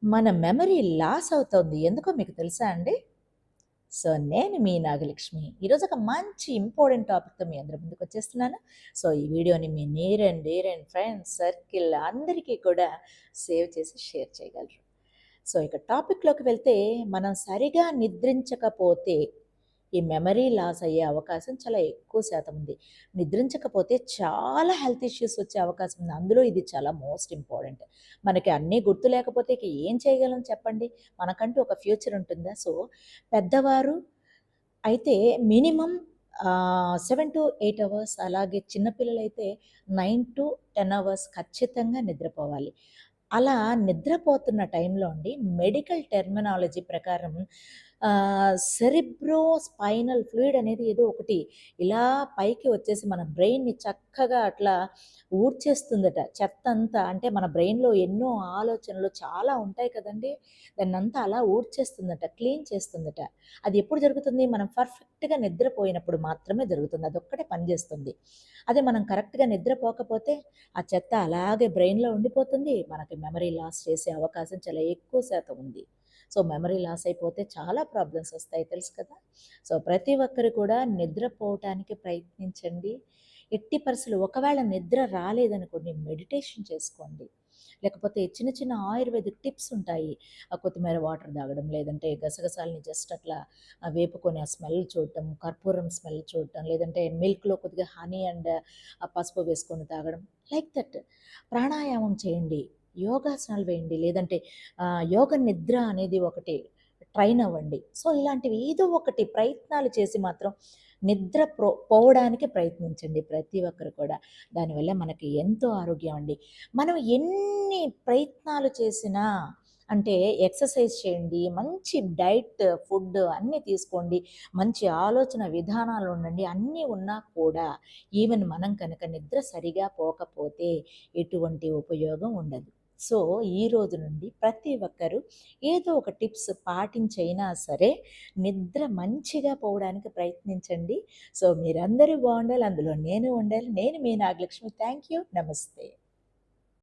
మన memory loss అవుతోంది. ఎందుకో మీకు తెలుసా అండి? సో, నేను మీ నాగలక్ష్మి. ఈరోజు ఒక మంచి ఇంపార్టెంట్ టాపిక్‌తో మీ అందరి ముందుకొచ్చేస్తున్నాను. సో, ఈ వీడియోని మీ near and dear and friends circle అందరికీ కూడా సేవ్ చేసి షేర్ చేయగలరు. సో, ఇక టాపిక్‌లోకి వెళ్తే మనం సరిగా నిద్రించకపోతే ఈ మెమరీ లాస్ అయ్యే అవకాశం చాలా ఎక్కువ శాతం ఉంది. నిద్రించకపోతే చాలా హెల్త్ ఇష్యూస్ వచ్చే అవకాశం ఉంది. అందులో ఇది చాలా మోస్ట్ ఇంపార్టెంట్. మనకి అన్నీ గుర్తు లేకపోతే ఇక ఏం చేయగలం చెప్పండి? మనకంటూ ఒక ఫ్యూచర్ ఉంటుందా? సో, పెద్దవారు అయితే మినిమమ్ 7-8 అవర్స్, అలాగే చిన్న పిల్లలైతే 9-10 అవర్స్ ఖచ్చితంగా నిద్రపోవాలి. అలా నిద్రపోతున్న టైంలో అండి మెడికల్ టెర్మినాలజీ ప్రకారం సెరిబ్రో స్పైనల్ ఫ్లూయిడ్ అనేది ఏదో ఒకటి ఇలా పైకి వచ్చేసి మన బ్రెయిన్‌ని చక్కగా అట్లా ఊడ్చేస్తుందట. చెత్తంతా అంటే మన బ్రెయిన్‌లో ఎన్నో ఆలోచనలు చాలా ఉంటాయి కదండీ! దాన్నంతా అలా ఊడ్చేస్తుందట, క్లీన్ చేస్తుందట. అది ఎప్పుడు జరుగుతుంది? మనం పర్ఫెక్ట్‌గా నిద్రపోయినప్పుడు మాత్రమే జరుగుతుంది. అదొక్కటే పనిచేస్తుంది. అదే మనం కరెక్ట్‌గా నిద్రపోకపోతే ఆ చెత్త అలాగే బ్రెయిన్‌లో ఉండిపోతుంది. మనకి మెమరీ లాస్ చేసే అవకాశం చాలా ఎక్కువ శాతం ఉంది. సో, మెమరీ లాస్ అయిపోతే చాలా ప్రాబ్లమ్స్ వస్తాయి తెలుసు కదా! సో, ప్రతి ఒక్కరు కూడా నిద్రపోవటానికి ప్రయత్నించండి. ఎట్టి పరిస్థితుల్లో ఒకవేళ నిద్ర రాలేదనుకోండి మెడిటేషన్ చేసుకోండి. లేకపోతే చిన్న చిన్న ఆయుర్వేదిక్ టిప్స్ ఉంటాయి. కొత్తిమీర వాటర్ తాగడం, లేదంటే గసగసాలని జస్ట్ అట్లా వేపుకొని ఆ స్మెల్ చూడటం, కర్పూరం స్మెల్ చూడటం, లేదంటే మిల్క్‌లో కొద్దిగా హనీ అండ్ పసుపు వేసుకొని తాగడం. Like that. ప్రాణాయామం చేయండి. యోగాసనాలు వేయండి. లేదంటే యోగ నిద్ర అనేది ఒకటి ట్రైన్ అవ్వండి. సో, ఇలాంటివి ఏదో ఒకటి ప్రయత్నాలు చేసి మాత్రం నిద్ర పోవడానికి ప్రయత్నించండి ప్రతి ఒక్కరు కూడా. దానివల్ల మనకి ఎంతో ఆరోగ్యం అండి. మనం ఎన్ని ప్రయత్నాలు చేసినా అంటే ఎక్సర్సైజ్ చేయండి, మంచి డైట్, ఫుడ్ అన్నీ తీసుకోండి, మంచి ఆలోచన విధానాలు ఉండండి. అన్నీ ఉన్నా కూడా ఈవెన్ మనం కనుక నిద్ర సరిగా పోకపోతే ఎటువంటి ఉపయోగం ఉండదు. సో, ఈ రోజు నుండి ప్రతి ఒక్కరు ఏదో ఒక టిప్స్ పాటించైనా సరే నిద్ర మంచిగా పోవడానికి ప్రయత్నించండి. సో, మీరందరూ బావుండాలి. అందులో నేను ఉండాలి. నేను మీ నాగలక్ష్మి. Thank you. నమస్తే.